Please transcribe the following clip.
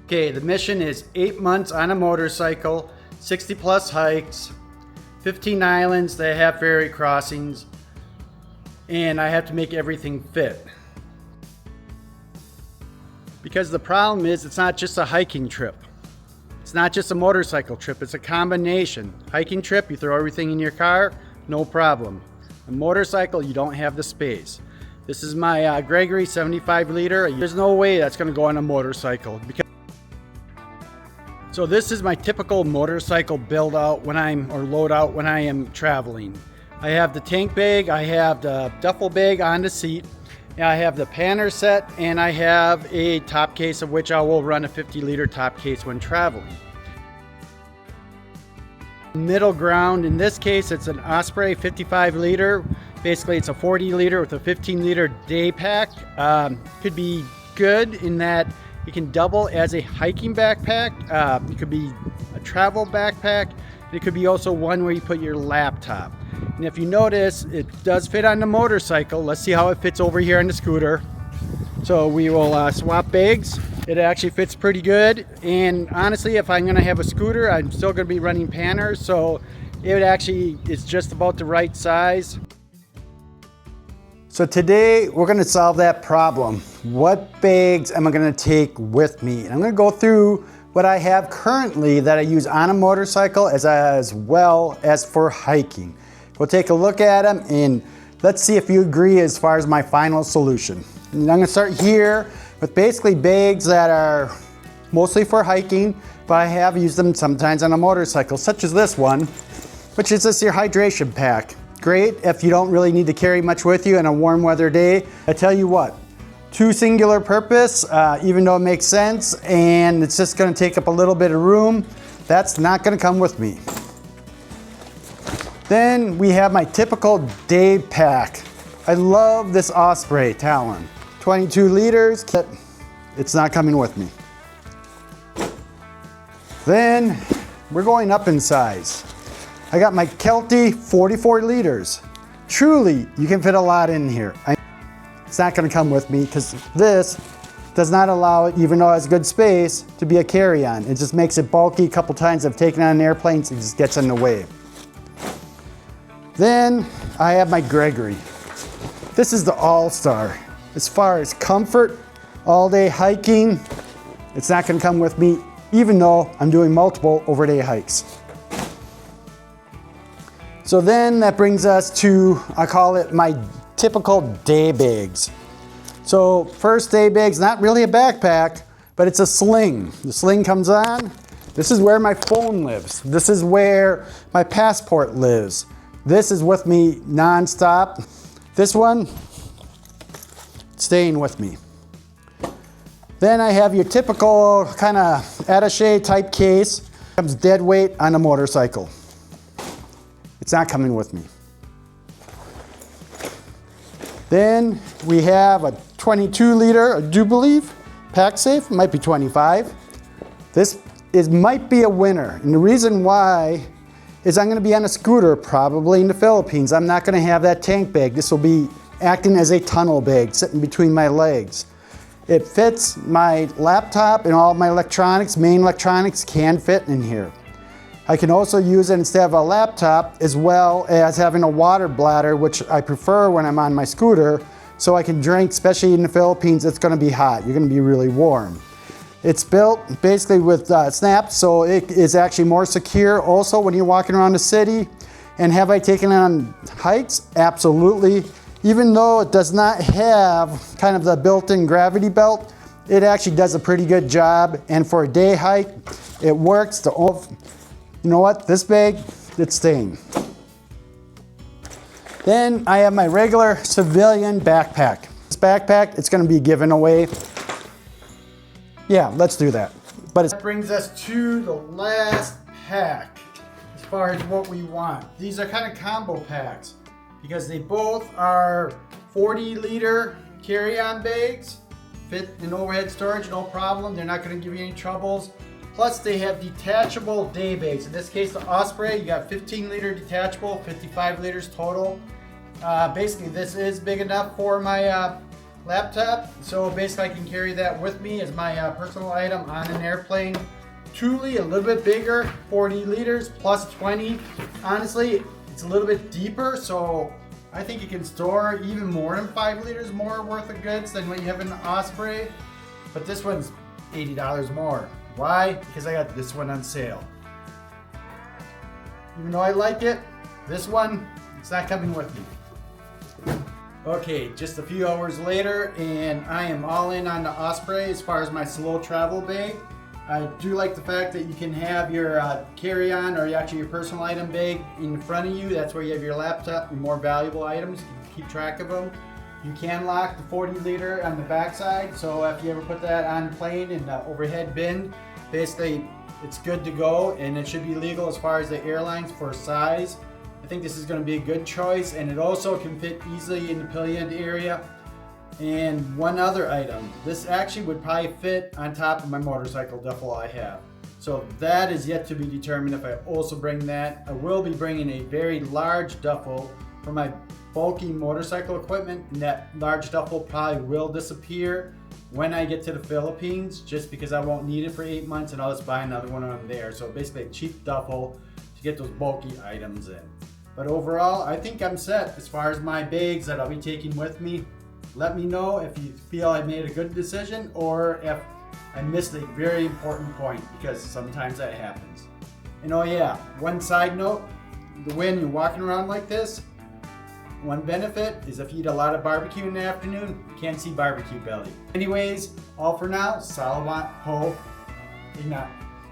Okay, the mission is 8 months on a motorcycle, 60 plus hikes, 15 islands that have ferry crossings, and I have to make everything fit. Because the problem is, it's not just a hiking trip. It's not just a motorcycle trip, it's a combination. Hiking trip, you throw everything in your car, no problem. A motorcycle, you don't have the space. This is my Gregory 75 liter. There's no way that's gonna go on a motorcycle. So this is my typical motorcycle build out or load out when I am traveling. I have the tank bag, I have the duffel bag on the seat, and I have the panner set, and I have a top case, of which I will run a 50 liter top case when traveling. Middle ground, in this case it's an Osprey 55 liter. Basically it's a 40 liter with a 15 liter day pack. Could be good in that it can double as a hiking backpack. It could be a travel backpack. It could be also one where you put your laptop. And if you notice, it does fit on the motorcycle. Let's see how it fits over here on the scooter. So we will swap bags. It actually fits pretty good. And honestly, if I'm gonna have a scooter, I'm still gonna be running panners. So it actually is just about the right size. So today we're gonna solve that problem. What bags am I gonna take with me? And I'm gonna go through what I have currently that I use on a motorcycle as well as for hiking. We'll take a look at them and let's see if you agree as far as my final solution. And I'm gonna start here with basically bags that are mostly for hiking, but I have used them sometimes on a motorcycle, such as this one, which is just your hydration pack. Great if you don't really need to carry much with you on a warm weather day. I tell you what, two singular purpose, even though it makes sense, and it's just gonna take up a little bit of room, that's not gonna come with me. Then we have my typical day pack. I love this Osprey Talon. 22 liters, but it's not coming with me. Then we're going up in size. I got my Kelty 44 liters. Truly, you can fit a lot in here. It's not gonna come with me because this does not allow it, even though it has good space, to be a carry-on. It just makes it bulky. A couple times I've taken on airplanes, it just gets in the way. Then I have my Gregory. This is the all-star. As far as comfort, all day hiking, it's not gonna come with me, even though I'm doing multiple overday hikes. So then that brings us to, I call it my typical day bags. So first day bag's not really a backpack, but it's a sling. The sling comes on. This is where my phone lives. This is where my passport lives. This is with me non-stop. This one, staying with me. Then I have your typical kind of attaché type case. Comes dead weight on a motorcycle. It's not coming with me. Then we have a 22 liter, I do believe, pack safe, might be 25. This might be a winner, and the reason why is I'm gonna be on a scooter probably in the Philippines. I'm not gonna have that tank bag. This will be acting as a tunnel bag sitting between my legs. It fits my laptop and all my electronics, main electronics can fit in here. I can also use it instead of a laptop as well as having a water bladder, which I prefer when I'm on my scooter, so I can drink, especially in the Philippines, it's gonna be hot. You're gonna be really warm. It's built basically with snaps, so it is actually more secure also when you're walking around the city. And have I taken it on hikes? Absolutely. Even though it does not have kind of the built-in gravity belt, it actually does a pretty good job. And for a day hike, it works. You know what, this bag, it's staying. Then I have my regular civilian backpack. This backpack, it's gonna be given away. Yeah, let's do that. That brings us to the last pack as far as what we want. These are kind of combo packs because they both are 40 liter carry-on bags, fit in overhead storage, no problem. They're not gonna give you any troubles. Plus they have detachable day bags. In this case, the Osprey, you got 15 liter detachable, 55 liters total. Basically this is big enough for my laptop, so basically I can carry that with me as my personal item on an airplane. Truly a little bit bigger, 40 liters plus 20. Honestly, it's a little bit deeper, so I think you can store even more than 5 liters more worth of goods than what you have in the Osprey. But this one's $80 more. Why? Because I got this one on sale. Even though I like it, this one, it's not coming with me. Okay, just a few hours later, and I am all in on the Osprey as far as my slow travel bag. I do like the fact that you can have your carry-on or actually your personal item bag in front of you. That's where you have your laptop and more valuable items. You can keep track of them. You can lock the 40 liter on the backside, so if you ever put that on plane in the overhead bin, basically it's good to go, and it should be legal as far as the airlines for size. I think this is going to be a good choice, and it also can fit easily in the pillion area. And one other item, this actually would probably fit on top of my motorcycle duffel I have. So that is yet to be determined if I also bring that. I will be bringing a very large duffel for my bulky motorcycle equipment, and that large duffel probably will disappear when I get to the Philippines, just because I won't need it for 8 months and I'll just buy another one when I'm there. So basically a cheap duffel to get those bulky items in. But overall, I think I'm set as far as my bags that I'll be taking with me. Let me know if you feel I made a good decision or if I missed a very important point, because sometimes that happens. And oh yeah, one side note, when you're walking around like this, one benefit is if you eat a lot of barbecue in the afternoon, you can't see barbecue belly. Anyways, all for now. Salamat Po. Ingat.